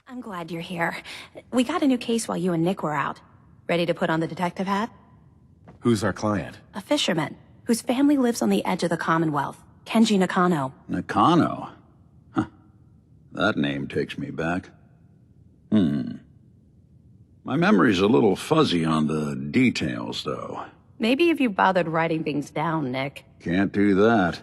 I'm glad you're here. We got a new case while you and Nick were out. Ready to put on the detective hat? Who's our client? A fisherman, whose family lives on the edge of the Commonwealth. Kenji Nakano. Nakano? Huh. That name takes me back. My memory's a little fuzzy on the details, though. Maybe if you bothered writing things down, Nick. Can't do that.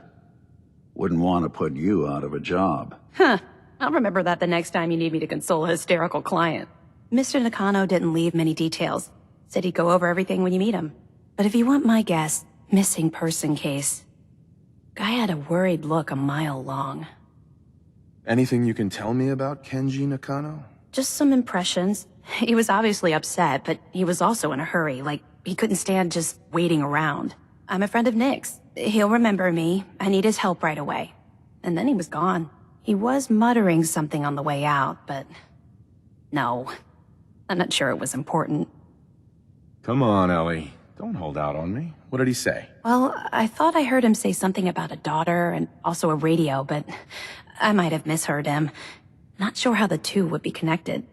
Wouldn't want to put you out of a job. Huh. I'll remember that the next time you need me to console a hysterical client. Mr. Nakano didn't leave many details. Said he'd go over everything when you meet him. But if you want my guess, missing person case. Guy had a worried look a mile long. Anything you can tell me about Kenji Nakano? Just some impressions. He was obviously upset, but he was also in a hurry, like he couldn't stand just waiting around. I'm a friend of Nick's. He'll remember me. I need his help right away. And then he was gone. He was muttering something on the way out, but... no. I'm not sure it was important. Come on, Ellie. Don't hold out on me. What did he say? Well, I thought I heard him say something about a daughter and also a radio, but I might have misheard him. Not sure how the two would be connected.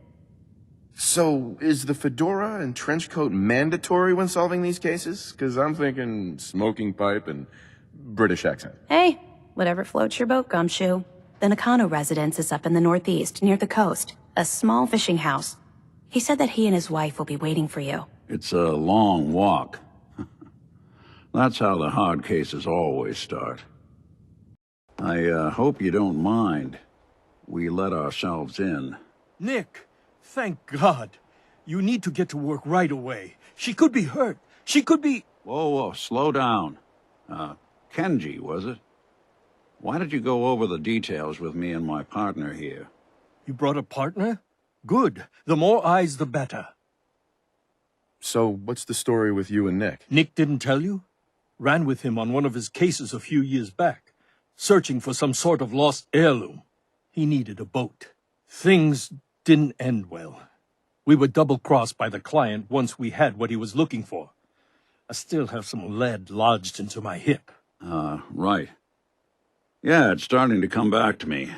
So, is the fedora and trench coat mandatory when solving these cases? Because I'm thinking smoking pipe and British accent. Hey, whatever floats your boat, Gumshoe. The Nakano residence is up in the northeast, near the coast. A small fishing house. He said that he and his wife will be waiting for you. It's a long walk. That's how the hard cases always start. I hope you don't mind. We let ourselves in. Nick, thank God. You need to get to work right away. She could be hurt. She could be... Whoa, slow down. Kenji, was it? Why did you go over the details with me and my partner here? You brought a partner? Good. The more eyes, the better. So, what's the story with you and Nick? Nick didn't tell you? Ran with him on one of his cases a few years back, searching for some sort of lost heirloom. He needed a boat. Things didn't end well. We were double-crossed by the client once we had what he was looking for. I still have some lead lodged into my hip. Right. Yeah, it's starting to come back to me.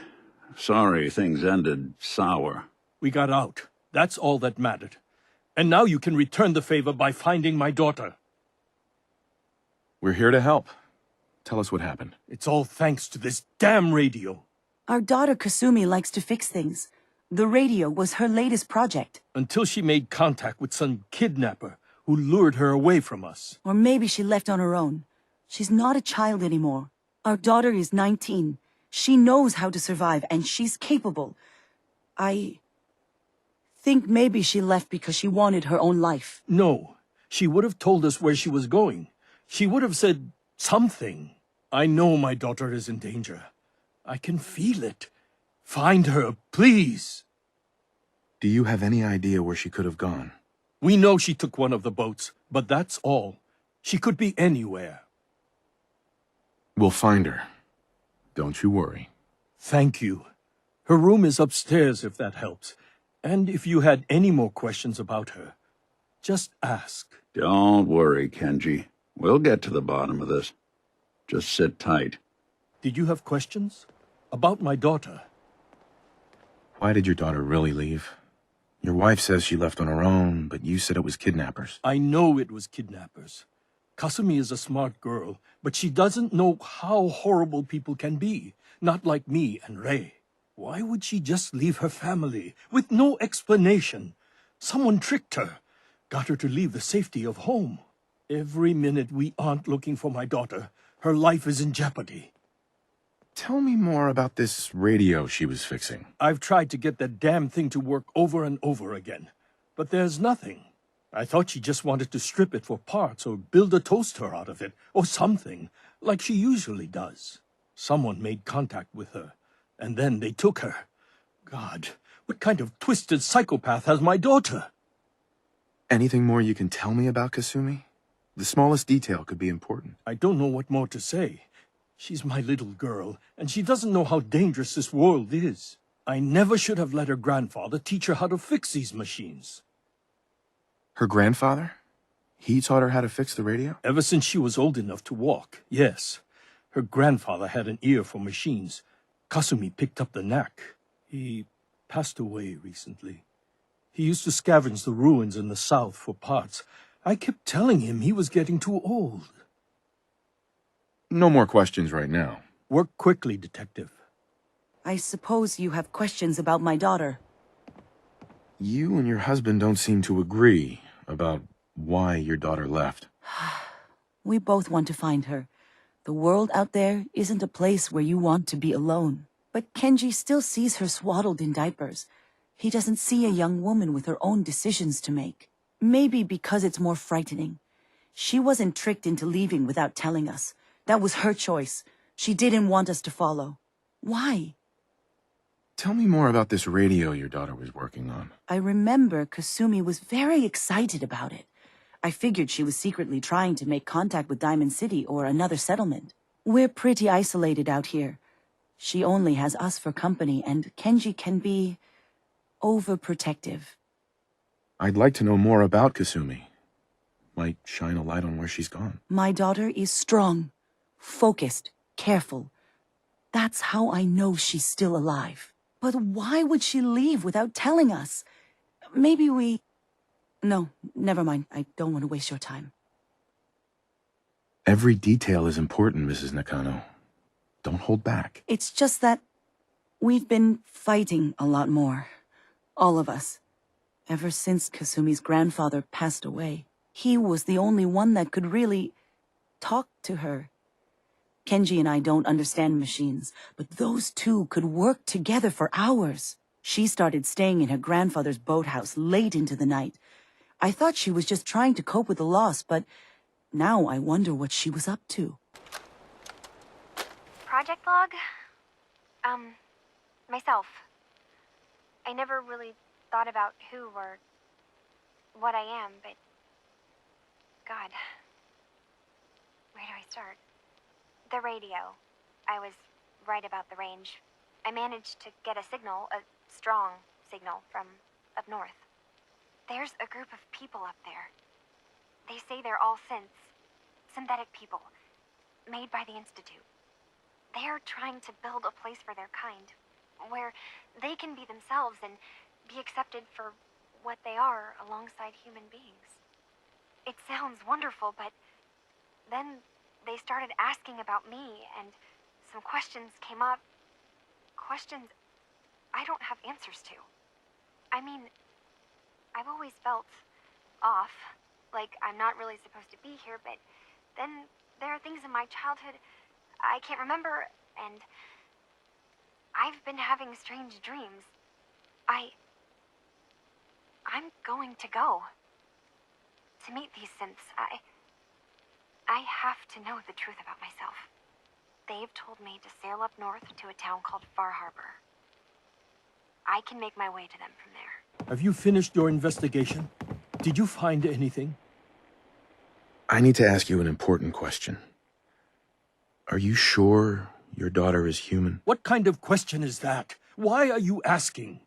Sorry things ended sour. We got out. That's all that mattered. And now you can return the favor by finding my daughter. We're here to help. Tell us what happened. It's all thanks to this damn radio. Our daughter Kasumi likes to fix things. The radio was her latest project. Until she made contact with some kidnapper who lured her away from us. Or maybe she left on her own. She's not a child anymore. Our daughter is 19. She knows how to survive, and she's capable. I think maybe she left because she wanted her own life. No, she would have told us where she was going. She would have said something. I know my daughter is in danger. I can feel it. Find her, please. Do you have any idea where she could have gone? We know she took one of the boats, but that's all. She could be anywhere. We'll find her. Don't you worry. Thank you. Her room is upstairs if that helps. And if you had any more questions about her, just ask. Don't worry, Kenji. We'll get to the bottom of this. Just sit tight. Did you have questions? About my daughter? Why did your daughter really leave? Your wife says she left on her own, but you said it was kidnappers. I know it was kidnappers. Kasumi is a smart girl, but she doesn't know how horrible people can be. Not like me and Rei. Why would she just leave her family, with no explanation? Someone tricked her, got her to leave the safety of home. Every minute we aren't looking for my daughter, her life is in jeopardy. Tell me more about this radio she was fixing. I've tried to get that damn thing to work over and over again, but there's nothing. I thought she just wanted to strip it for parts or build a toaster out of it, or something, like she usually does. Someone made contact with her, and then they took her. God, what kind of twisted psychopath has my daughter? Anything more you can tell me about Kasumi? The smallest detail could be important. I don't know what more to say. She's my little girl, and she doesn't know how dangerous this world is. I never should have let her grandfather teach her how to fix these machines. Her grandfather? He taught her how to fix the radio? Ever since she was old enough to walk, yes. Her grandfather had an ear for machines. Kasumi picked up the knack. He passed away recently. He used to scavenge the ruins in the south for parts. I kept telling him he was getting too old. No more questions right now. Work quickly, Detective. I suppose you have questions about my daughter. You and your husband don't seem to agree about why your daughter left. We both want to find her. The world out there isn't a place where you want to be alone. But Kenji still sees her swaddled in diapers. He doesn't see a young woman with her own decisions to make. Maybe because it's more frightening. She wasn't tricked into leaving without telling us. That was her choice. She didn't want us to follow. Why? Tell me more about this radio your daughter was working on. I remember Kasumi was very excited about it. I figured she was secretly trying to make contact with Diamond City or another settlement. We're pretty isolated out here. She only has us for company, and Kenji can be overprotective. I'd like to know more about Kasumi. Might shine a light on where she's gone. My daughter is strong, focused, careful. That's how I know she's still alive. But why would she leave without telling us? Maybe we... No, never mind. I don't want to waste your time. Every detail is important, Mrs. Nakano. Don't hold back. It's just that we've been fighting a lot more. All of us. Ever since Kasumi's grandfather passed away. He was the only one that could really talk to her. Kenji and I don't understand machines, but those two could work together for hours. She started staying in her grandfather's boathouse late into the night. I thought she was just trying to cope with the loss, but now I wonder what she was up to. Project log? Myself. I never really thought about who or what I am, but... God. Where do I start? The radio. I was right about the range. I managed to get a signal, a strong signal, from up north. There's a group of people up there. They say they're all synths. Synthetic people. Made by the Institute. They're trying to build a place for their kind. Where they can be themselves and be accepted for what they are alongside human beings. It sounds wonderful, but then they started asking about me, and some questions came up. Questions I don't have answers to. I mean, I've always felt off, like I'm not really supposed to be here, but then there are things in my childhood I can't remember, and I've been having strange dreams. I'm going to go. To meet these synths, I have to know the truth about myself. They've told me to sail up north to a town called Far Harbor. I can make my way to them from there. Have you finished your investigation? Did you find anything? I need to ask you an important question. Are you sure your daughter is human? What kind of question is that? Why are you asking?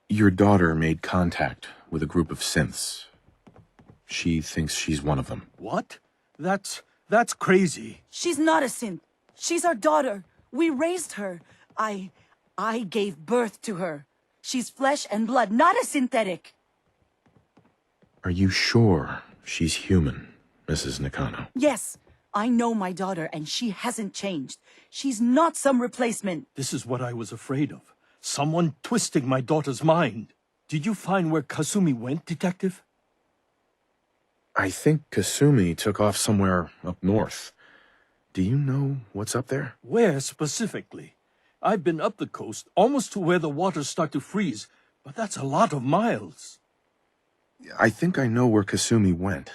Your daughter made contact with a group of synths. She thinks she's one of them. What? That's crazy. She's not a synth. She's our daughter. We raised her. I gave birth to her. She's flesh and blood, not a synthetic. Are you sure she's human, Mrs. Nakano? Yes, I know my daughter, and she hasn't changed. She's not some replacement. This is what I was afraid of. Someone twisting my daughter's mind. Did you find where Kasumi went, Detective? I think Kasumi took off somewhere up north. Do you know what's up there? Where specifically? I've been up the coast, almost to where the waters start to freeze, but that's a lot of miles. I think I know where Kasumi went.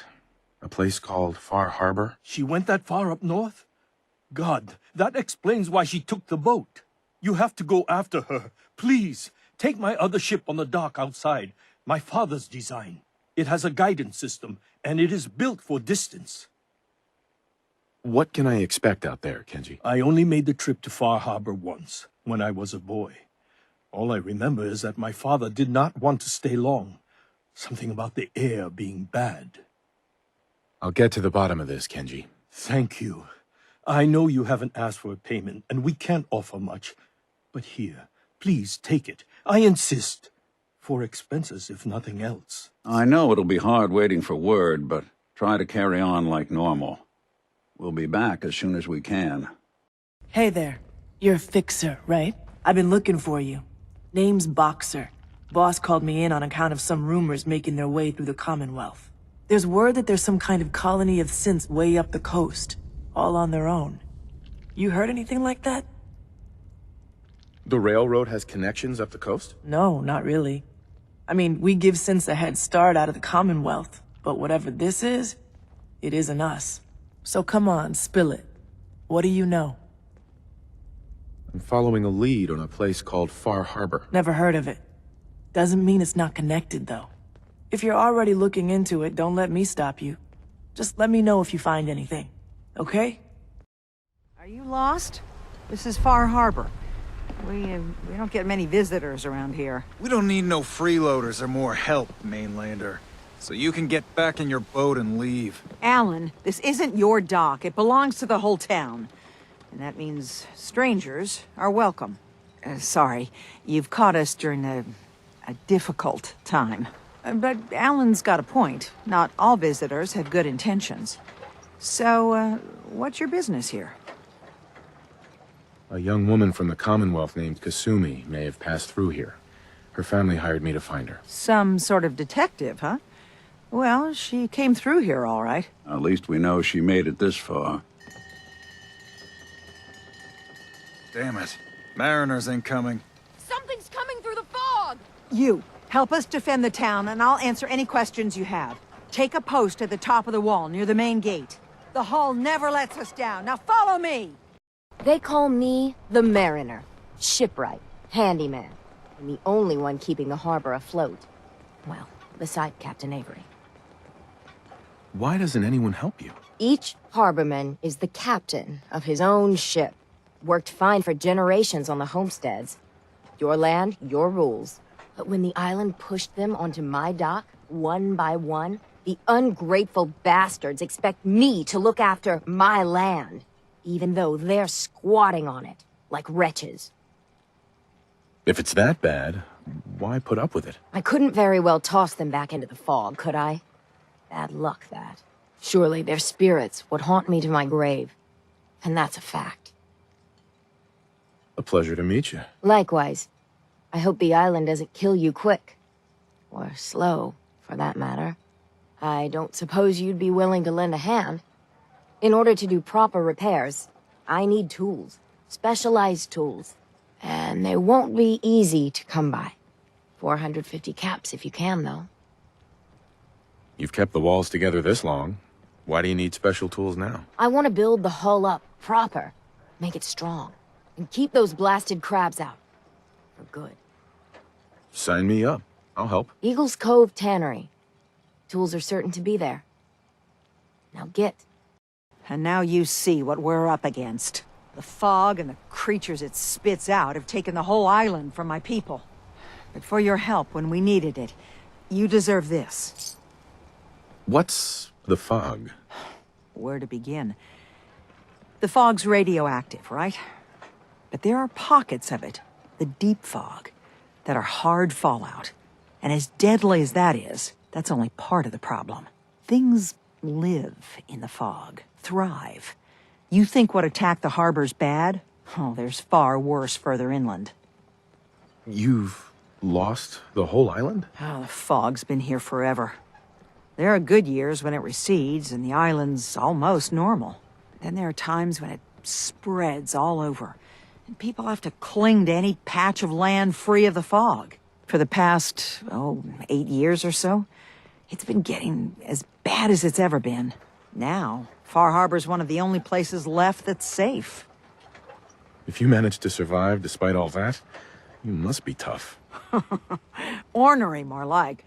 A place called Far Harbor. She went that far up north? God, that explains why she took the boat. You have to go after her. Please, take my other ship on the dock outside. My father's design. It has a guidance system, and it is built for distance. What can I expect out there, Kenji? I only made the trip to Far Harbor once, when I was a boy. All I remember is that my father did not want to stay long. Something about the air being bad. I'll get to the bottom of this, Kenji. Thank you. I know you haven't asked for a payment, and we can't offer much. But here, Please take it. I insist. For expenses, if nothing else. I know it'll be hard waiting for word, but try to carry on like normal. We'll be back as soon as we can. Hey there. You're a fixer, right? I've been looking for you. Name's Boxer. Boss called me in on account of some rumors making their way through the Commonwealth. There's word that there's some kind of colony of synths way up the coast, all on their own. You heard anything like that? The railroad has connections up the coast? No, not really. I mean, we give synths a head start out of the Commonwealth, but whatever this is, it isn't us. So come on, spill it. What do you know? I'm following a lead on a place called Far Harbor. Never heard of it. Doesn't mean it's not connected, though. If you're already looking into it, don't let me stop you. Just let me know if you find anything, okay? Are you lost? This is Far Harbor. We don't get many visitors around here. We don't need no freeloaders or more help, mainlander. So you can get back in your boat and leave. Alan, this isn't your dock. It belongs to the whole town. And that means strangers are welcome. Sorry, you've caught us during a difficult time. But Alan's got a point. Not all visitors have good intentions. So, what's your business here? A young woman from the Commonwealth named Kasumi may have passed through here. Her family hired me to find her. Some sort of detective, huh? Well, she came through here all right. At least we know she made it this far. Damn it. Mariners ain't coming. Something's coming through the fog! You, help us defend the town, and I'll answer any questions you have. Take a post at the top of the wall, near the main gate. The Hall never lets us down. Now follow me! They call me the Mariner. Shipwright. Handyman. And the only one keeping the harbor afloat. Well, beside Captain Avery. Why doesn't anyone help you? Each harborman is the captain of his own ship. Worked fine for generations on the homesteads. Your land, your rules. But when the island pushed them onto my dock, one by one, the ungrateful bastards expect me to look after my land. Even though they're squatting on it, like wretches. If it's that bad, why put up with it? I couldn't very well toss them back into the fog, could I? Bad luck, that. Surely their spirits would haunt me to my grave. And that's a fact. A pleasure to meet you. Likewise. I hope the island doesn't kill you quick. Or slow, for that matter. I don't suppose you'd be willing to lend a hand. In order to do proper repairs, I need tools. Specialized tools. And they won't be easy to come by. 450 caps if you can, though. You've kept the walls together this long. Why do you need special tools now? I want to build the hull up proper. Make it strong. And keep those blasted crabs out. For good. Sign me up. I'll help. Eagles Cove Tannery. Tools are certain to be there. Now get. And now you see what we're up against. The fog and the creatures it spits out have taken the whole island from my people. But for your help when we needed it, you deserve this. What's the fog? Where to begin? The fog's radioactive, right? But there are pockets of it, the deep fog, that are hard fallout. And as deadly as that is, that's only part of the problem. Things live in the fog, thrive. You think what attacked the harbor's bad? Oh, there's far worse further inland. You've lost the whole island? Oh, the fog's been here forever. There are good years when it recedes and the island's almost normal. Then there are times when it spreads all over, and people have to cling to any patch of land free of the fog. For the past, 8 years or so, it's been getting as bad as it's ever been. Now, Far Harbor's one of the only places left that's safe. If you managed to survive despite all that, you must be tough. Ornery, more like.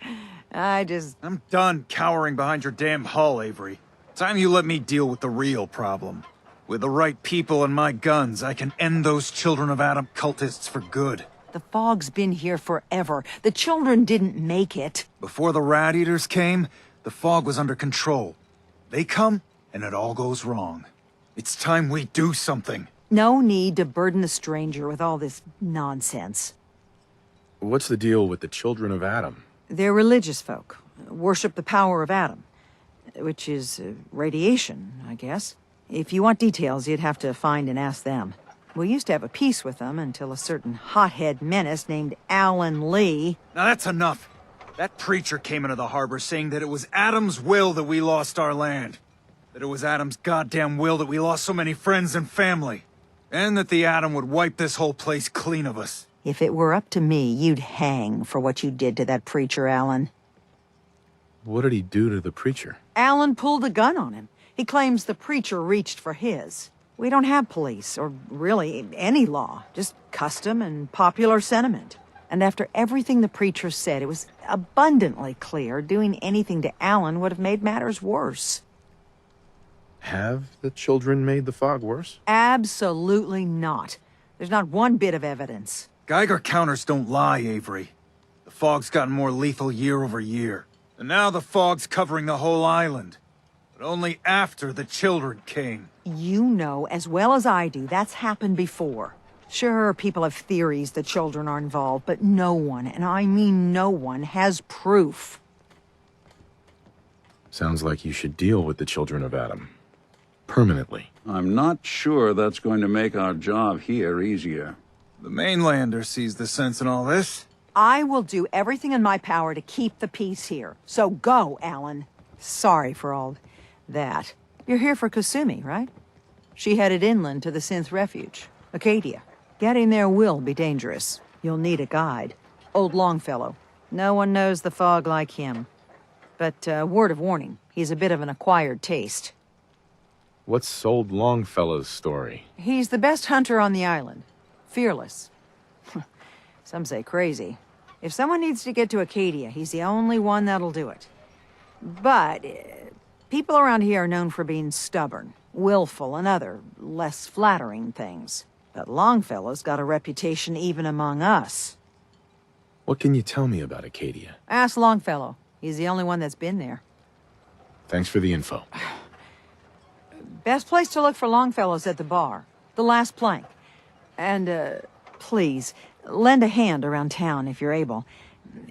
I'm done cowering behind your damn hull, Avery. Time you let me deal with the real problem. With the right people and my guns, I can end those Children of Adam cultists for good. The fog's been here forever. The children didn't make it. Before the Rat Eaters came, the fog was under control. They come, and it all goes wrong. It's time we do something. No need to burden the stranger with all this nonsense. What's the deal with the Children of Adam? They're religious folk, worship the power of Adam, which is radiation, I guess. If you want details, you'd have to find and ask them. We used to have a peace with them until a certain hothead menace named Alan Lee. Now that's enough. That preacher came into the harbor saying that it was Adam's will that we lost our land. That it was Adam's goddamn will that we lost so many friends and family. And that the Adam would wipe this whole place clean of us. If it were up to me, you'd hang for what you did to that preacher, Alan. What did he do to the preacher? Alan pulled a gun on him. He claims the preacher reached for his. We don't have police, or really any law, just custom and popular sentiment. And after everything the preacher said, it was abundantly clear doing anything to Alan would have made matters worse. Have the children made the fog worse? Absolutely not. There's not one bit of evidence. Geiger counters don't lie, Avery. The fog's gotten more lethal year over year. And now the fog's covering the whole island. But only after the children came. You know as well as I do that's happened before. Sure, people have theories the children are involved, but no one, and I mean no one, has proof. Sounds like you should deal with the Children of Adam. Permanently. I'm not sure that's going to make our job here easier. The mainlander sees the sense in all this. I will do everything in my power to keep the peace here. So go, Alan. Sorry for all that. You're here for Kasumi, right? She headed inland to the Synth Refuge, Acadia. Getting there will be dangerous. You'll need a guide. Old Longfellow. No one knows the fog like him. But, word of warning, he's a bit of an acquired taste. What's old Longfellow's story? He's the best hunter on the island. Fearless. Some say crazy. If someone needs to get to Acadia, he's the only one that'll do it. But people around here are known for being stubborn, willful, and other less flattering things. But Longfellow's got a reputation even among us. What can you tell me about Acadia? Ask Longfellow. He's the only one that's been there. Thanks for the info. Best place to look for Longfellow's at the bar. The last plank. And, please, lend a hand around town if you're able.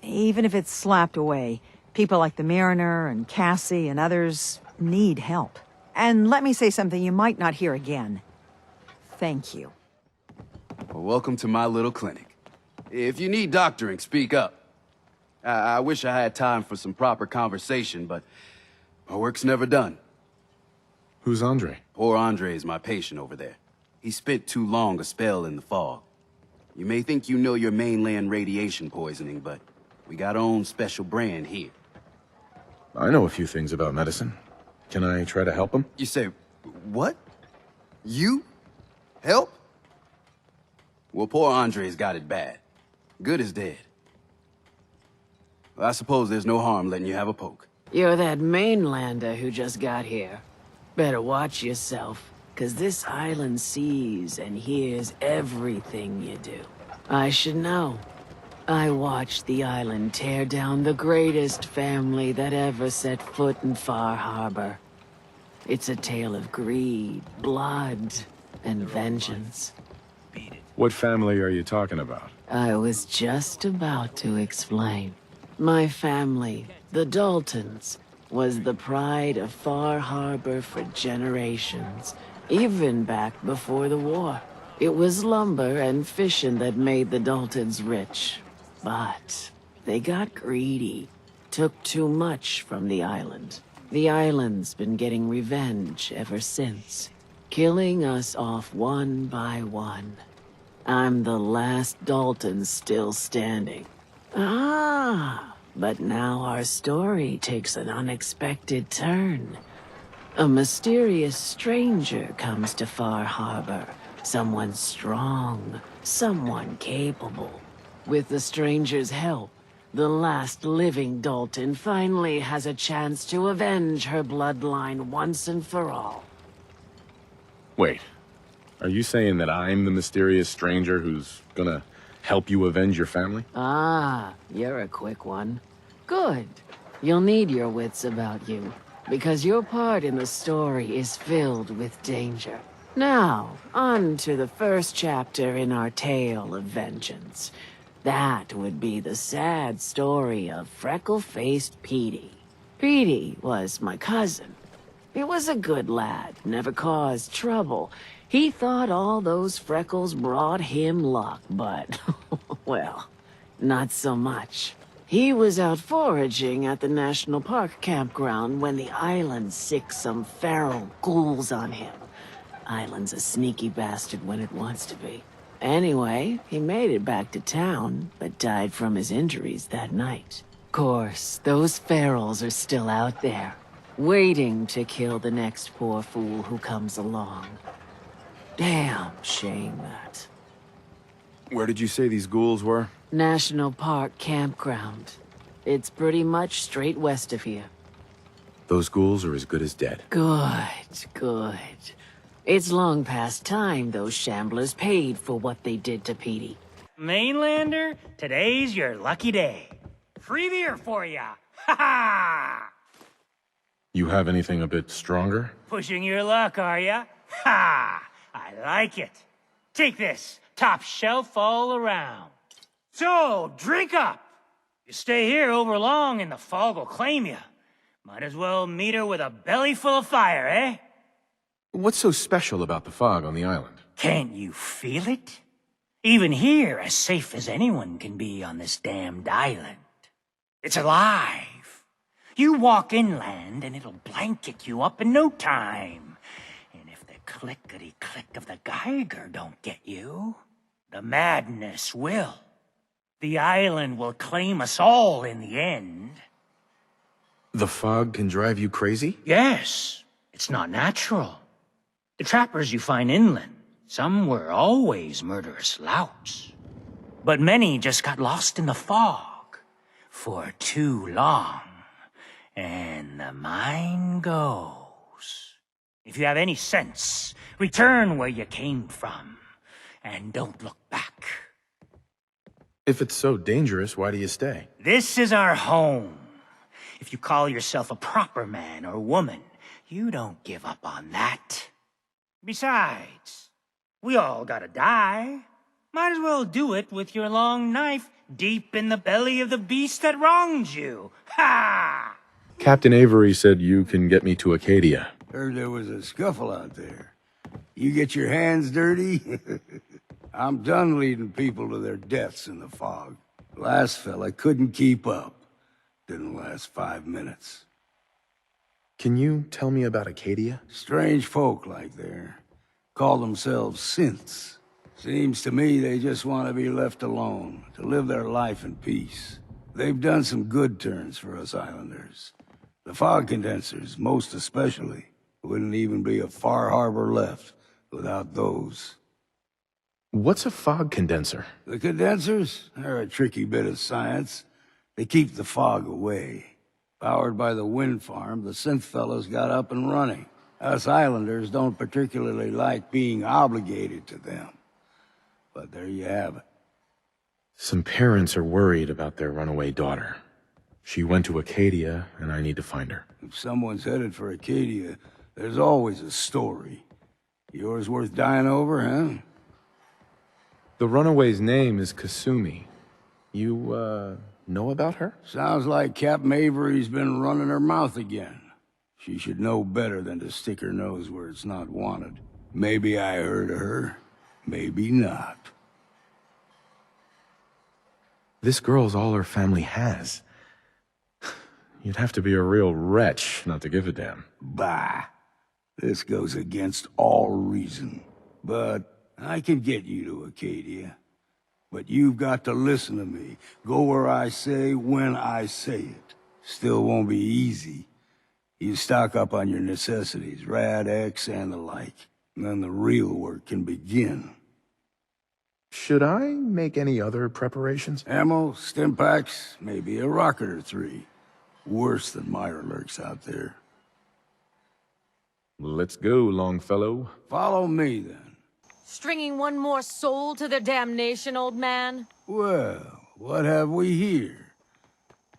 Even if it's slapped away. People like the Mariner and Cassie and others need help. And let me say something you might not hear again. Thank you. Well, welcome to my little clinic. If you need doctoring, speak up. I wish I had time for some proper conversation, but my work's never done. Who's Andre? Poor Andre is my patient over there. He spent too long a spell in the fog. You may think you know your mainland radiation poisoning, but we got our own special brand here. I know a few things about medicine. Can I try to help him? You say, what? You? Help? Well, poor Andre's got it bad. Good as dead. Well, I suppose there's no harm letting you have a poke. You're that mainlander who just got here. Better watch yourself, 'cause this island sees and hears everything you do. I should know. I watched the island tear down the greatest family that ever set foot in Far Harbor. It's a tale of greed, blood, and vengeance. What family are you talking about? I was just about to explain. My family, the Daltons, was the pride of Far Harbor for generations, even back before the war. It was lumber and fishing that made the Daltons rich. But they got greedy, took too much from the island. The island's been getting revenge ever since, killing us off one by one. I'm the last Dalton still standing. But now our story takes an unexpected turn. A mysterious stranger comes to Far Harbor. Someone strong, someone capable. With the stranger's help, the last living Dalton finally has a chance to avenge her bloodline once and for all. Wait, are you saying that I'm the mysterious stranger who's gonna help you avenge your family? You're a quick one. Good. You'll need your wits about you, because your part in the story is filled with danger. Now, on to the first chapter in our tale of vengeance. That would be the sad story of freckle-faced Petey. Petey was my cousin. He was a good lad, never caused trouble. He thought all those freckles brought him luck, but, well, not so much. He was out foraging at the National Park campground when the island sicked some feral ghouls on him. Island's a sneaky bastard when it wants to be. Anyway, he made it back to town, but died from his injuries that night. Course, those ferals are still out there, waiting to kill the next poor fool who comes along. Damn shame that. Where did you say these ghouls were? National Park campground. It's pretty much straight west of here. Those ghouls are as good as dead. Good, good. It's long past time those shamblers paid for what they did to Petey. Mainlander, today's your lucky day. Free beer for ya! Ha ha! You have anything a bit stronger? Pushing your luck, are ya? Ha! I like it. Take this, top shelf all around. So, drink up. You stay here over long and the fog will claim you. Might as well meet her with a belly full of fire, eh? What's so special about the fog on the island? Can't you feel it? Even here, as safe as anyone can be on this damned island. It's alive. You walk inland and it'll blanket you up in no time. And if the clickety-click of the Geiger don't get you, the madness will. The island will claim us all in the end. The fog can drive you crazy? Yes, it's not natural. The trappers you find inland, some were always murderous louts. But many just got lost in the fog for too long. And the mind goes. If you have any sense, return where you came from, and don't look back. If it's so dangerous, why do you stay? This is our home. If you call yourself a proper man or woman, you don't give up on that. Besides, we all gotta die. Might as well do it with your long knife deep in the belly of the beast that wronged you. Ha! Captain Avery said you can get me to Acadia. Heard there was a scuffle out there. You get your hands dirty? I'm done leading people to their deaths in the fog. Last fella couldn't keep up. Didn't last 5 minutes. Can you tell me about Acadia? Strange folk like there. Call themselves synths. Seems to me they just want to be left alone, to live their life in peace. They've done some good turns for us islanders. The fog condensers, most especially. Wouldn't even be a Far Harbor left without those. What's a fog condenser? The condensers? They're a tricky bit of science. They keep the fog away. Powered by the wind farm, the synth fellows got up and running. Us islanders don't particularly like being obligated to them. But there you have it. Some parents are worried about their runaway daughter. She went to Acadia, and I need to find her. If someone's headed for Acadia, there's always a story. Yours worth dying over, huh? The runaway's name is Kasumi. You, know about her? Sounds like Captain Avery's been running her mouth again. She should know better than to stick her nose where it's not wanted. Maybe I heard of her, maybe not. This girl's all her family has. You'd have to be a real wretch not to give a damn. Bah. This goes against all reason. But I can get you to Acadia. But you've got to listen to me. Go where I say, when I say it. Still won't be easy. You stock up on your necessities, Rad-X and the like. And then the real work can begin. Should I make any other preparations? Ammo, stim packs, maybe a rocket or 3. Worse than Myra lurks out there. Let's go, Longfellow. Follow me, then. Stringing one more soul to their damnation, old man? Well, what have we here?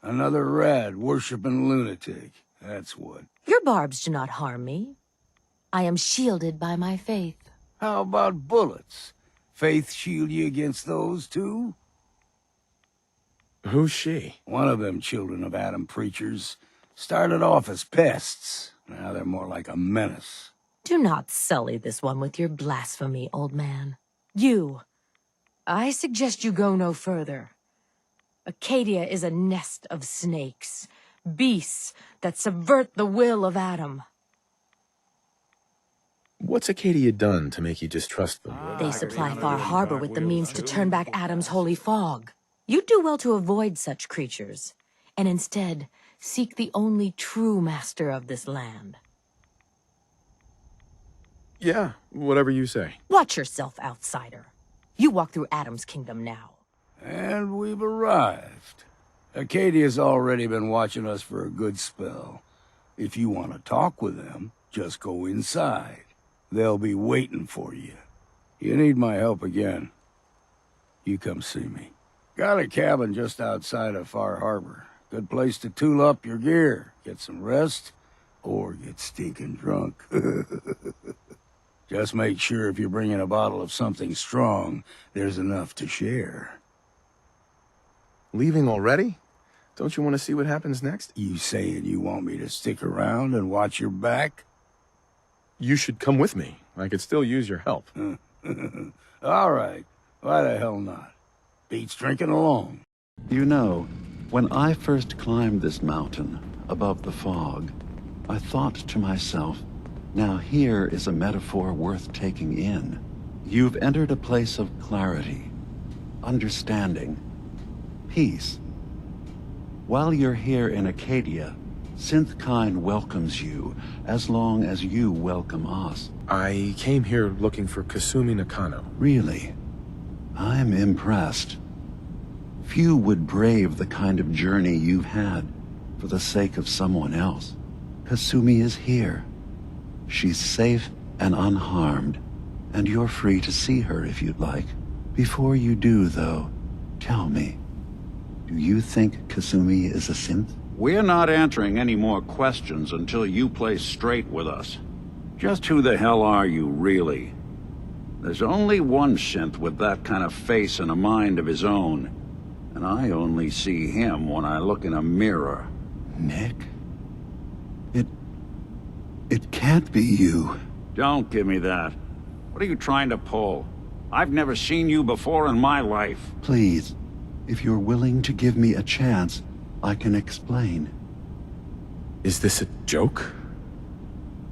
Another rad-worshipping lunatic, that's what. Your barbs do not harm me. I am shielded by my faith. How about bullets? Faith shield you against those, too? Who's she? One of them children of Adam preachers. Started off as pests. Now they're more like a menace. Do not sully this one with your blasphemy, old man. You. I suggest you go no further. Acadia is a nest of snakes. Beasts that subvert the will of Adam. What's Acadia done to make you distrust them? They supply Far Harbor with the means to turn back Adam's holy fog. You'd do well to avoid such creatures, and instead seek the only true master of this land. Yeah, whatever you say. Watch yourself, outsider. You walk through Adam's kingdom now. And we've arrived. Acadia's already been watching us for a good spell. If you want to talk with them, just go inside. They'll be waiting for you. You need my help again, you come see me. Got a cabin just outside of Far Harbor. Good place to tool up your gear, get some rest, or get stinking drunk. Just make sure if you're bringing a bottle of something strong, there's enough to share. Leaving already? Don't you want to see what happens next? You saying you want me to stick around and watch your back? You should come with me. I could still use your help. All right. Why the hell not? Beats drinking alone. You know, when I first climbed this mountain above the fog, I thought to myself, now here is a metaphor worth taking in. You've entered a place of clarity, understanding, peace. While you're here in Acadia, Synthkind welcomes you, as long as you welcome us. I came here looking for Kasumi Nakano. Really? I'm impressed. Few would brave the kind of journey you've had for the sake of someone else. Kasumi is here. She's safe and unharmed, and you're free to see her if you'd like. Before you do, though, tell me, do you think Kasumi is a synth? We're not answering any more questions until you play straight with us. Just who the hell are you, really? There's only one synth with that kind of face and a mind of his own, and I only see him when I look in a mirror. Nick? It can't be you. Don't give me that. What are you trying to pull? I've never seen you before in my life. Please, if you're willing to give me a chance, I can explain. Is this a joke?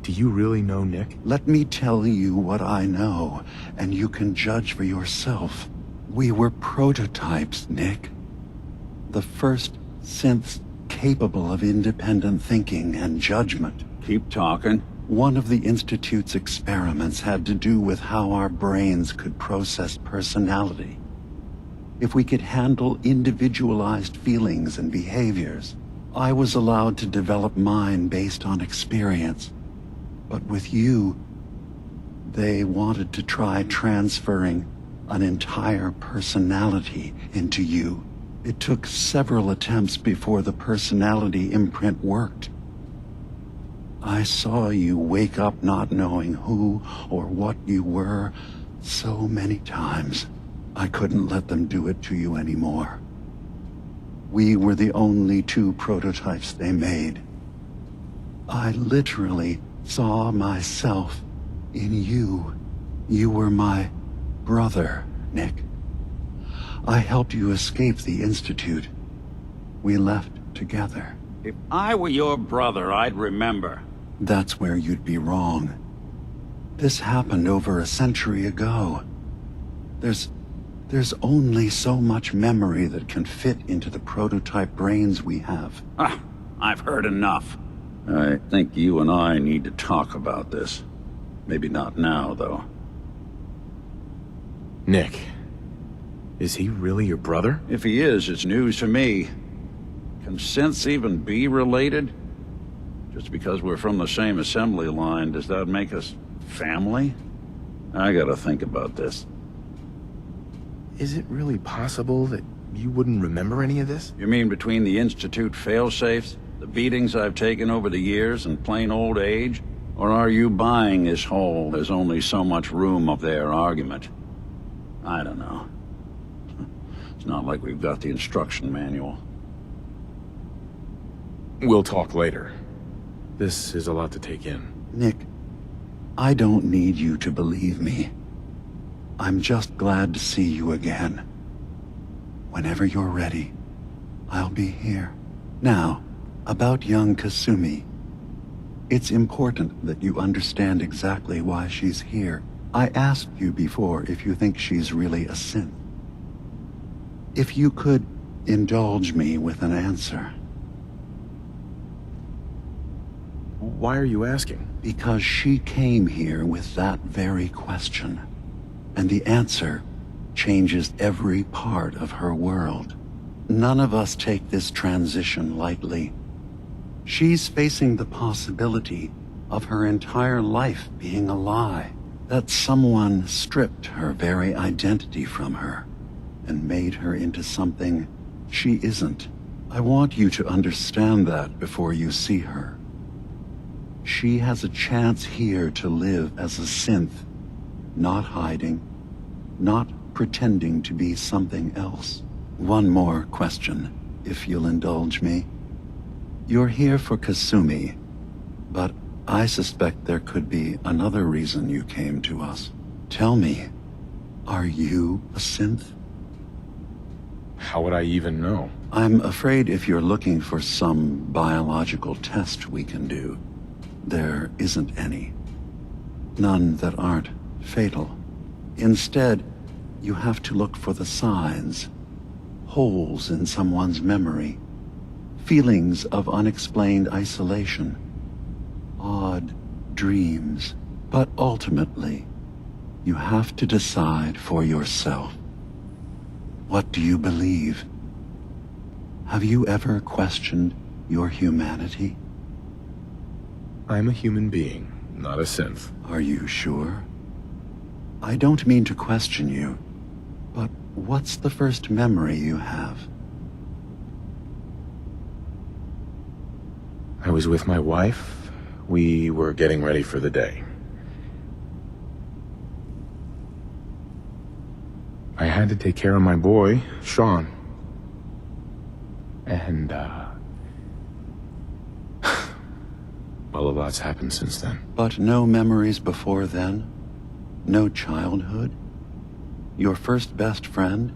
Do you really know Nick? Let me tell you what I know, and you can judge for yourself. We were prototypes, Nick. The first synths capable of independent thinking and judgment. Keep talking. One of the Institute's experiments had to do with how our brains could process personality. If we could handle individualized feelings and behaviors, I was allowed to develop mine based on experience. But with you, they wanted to try transferring an entire personality into you. It took several attempts before the personality imprint worked. I saw you wake up not knowing who or what you were so many times. I couldn't let them do it to you anymore. We were the only two prototypes they made. I literally saw myself in you. You were my brother, Nick. I helped you escape the Institute. We left together. If I were your brother, I'd remember. That's where you'd be wrong. This happened over a century ago. There's only so much memory that can fit into the prototype brains we have. I've heard enough. I think you and I need to talk about this. Maybe not now, though. Nick, is he really your brother? If he is, it's news to me. Can synths even be related? Just because we're from the same assembly line, does that make us family? I gotta think about this. Is it really possible that you wouldn't remember any of this? You mean between the Institute failsafes, the beatings I've taken over the years, and plain old age? Or are you buying this whole "there's only so much room" of their argument? I don't know. It's not like we've got the instruction manual. We'll talk later. This is a lot to take in. Nick, I don't need you to believe me. I'm just glad to see you again. Whenever you're ready, I'll be here. Now, about young Kasumi. It's important that you understand exactly why she's here. I asked you before if you think she's really a synth. If you could indulge me with an answer. Why are you asking? Because she came here with that very question. And the answer changes every part of her world. None of us take this transition lightly. She's facing the possibility of her entire life being a lie, that someone stripped her very identity from her and made her into something she isn't. I want you to understand that before you see her. She has a chance here to live as a synth, not hiding, not pretending to be something else. One more question, if you'll indulge me. You're here for Kasumi, but I suspect there could be another reason you came to us. Tell me, are you a synth? How would I even know? I'm afraid if you're looking for some biological test we can do, there isn't any. None that aren't fatal. Instead, you have to look for the signs, holes in someone's memory, feelings of unexplained isolation, odd dreams. But ultimately, you have to decide for yourself. What do you believe? Have you ever questioned your humanity? I'm a human being, not a synth. Are you sure? I don't mean to question you, but what's the first memory you have? I was with my wife. We were getting ready for the day. I had to take care of my boy, Sean. And, well, a lot's happened since then. But no memories before then? No childhood? Your first best friend?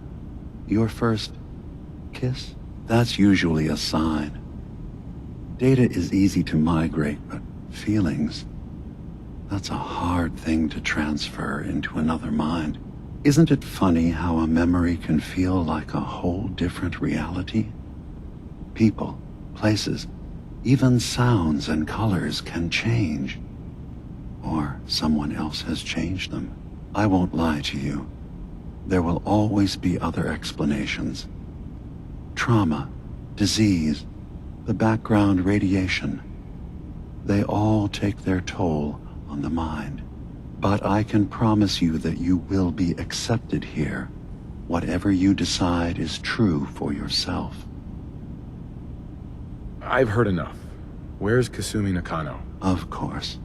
Your first kiss? That's usually a sign. Data is easy to migrate, but feelings, that's a hard thing to transfer into another mind. Isn't it funny how a memory can feel like a whole different reality? People, places, even sounds and colors can change. Or someone else has changed them. I won't lie to you. There will always be other explanations. Trauma, disease, the background radiation. They all take their toll on the mind. But I can promise you that you will be accepted here, whatever you decide is true for yourself. I've heard enough. Where's Kasumi Nakano? Of course.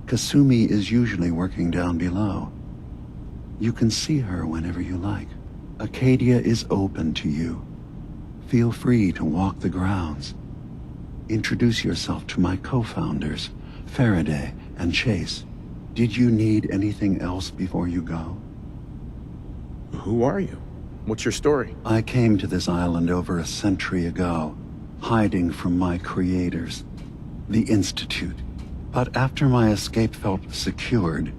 Kasumi is usually working down below. You can see her whenever you like. Acadia is open to you. Feel free to walk the grounds. Introduce yourself to my co-founders, Faraday and Chase. Did you need anything else before you go? Who are you? What's your story? I came to this island over a century ago, hiding from my creators, the Institute. But after my escape felt secured,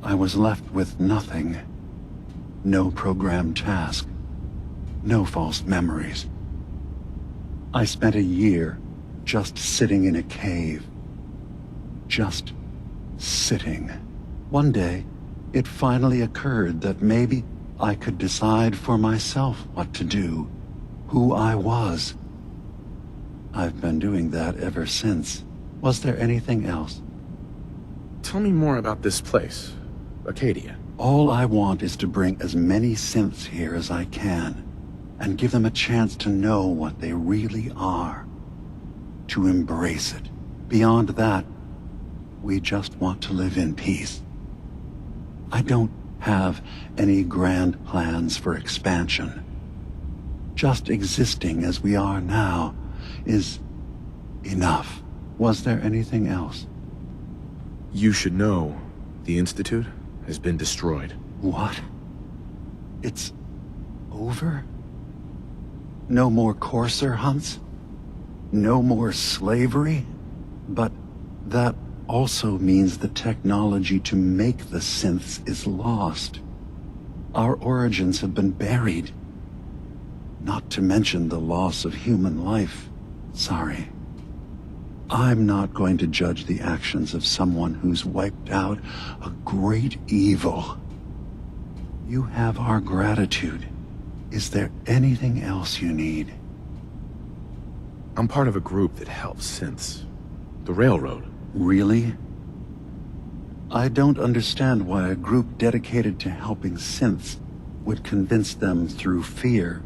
I was left with nothing. No programmed task. No false memories. I spent a year just sitting in a cave. Just sitting. One day, it finally occurred that maybe I could decide for myself what to do, who I was. I've been doing that ever since. Was there anything else? Tell me more about this place, Acadia. All I want is to bring as many synths here as I can, and give them a chance to know what they really are. To embrace it. Beyond that, we just want to live in peace. I don't have any grand plans for expansion. just existing as we are now is enough. Was there anything else? You should know, the Institute has been destroyed. What? It's over? No more courser hunts? No more slavery? But that also means the technology to make the synths is lost. Our origins have been buried. Not to mention the loss of human life. Sorry. I'm not going to judge the actions of someone who's wiped out a great evil. You have our gratitude. Is there anything else you need? I'm part of a group that helps synths. The Railroad. Really? I don't understand why a group dedicated to helping synths would convince them through fear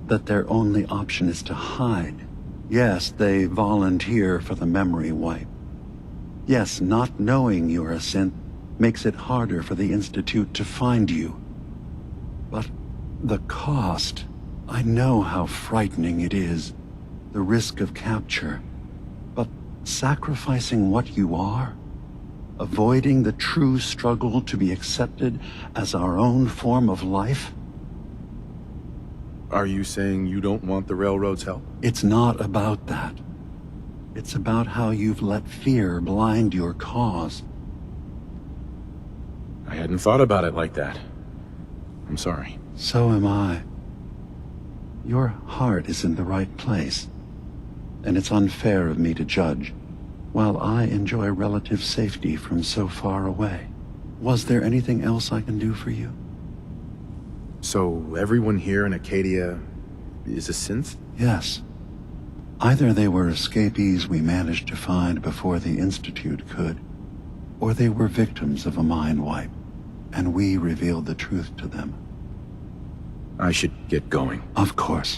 that their only option is to hide. Yes, they volunteer for the memory wipe. Yes, not knowing you're a synth makes it harder for the Institute to find you. But the cost, I know how frightening it is, the risk of capture. But sacrificing what you are, avoiding the true struggle to be accepted as our own form of life? Are you saying you don't want the Railroad's help? It's not about that. It's about how you've let fear blind your cause. I hadn't thought about it like that. I'm sorry. So am I. Your heart is in the right place, and it's unfair of me to judge, while I enjoy relative safety from so far away. Was there anything else I can do for you? So everyone here in Acadia is a synth? Yes. Either they were escapees we managed to find before the Institute could, or they were victims of a mind wipe, and we revealed the truth to them. I should get going. Of course.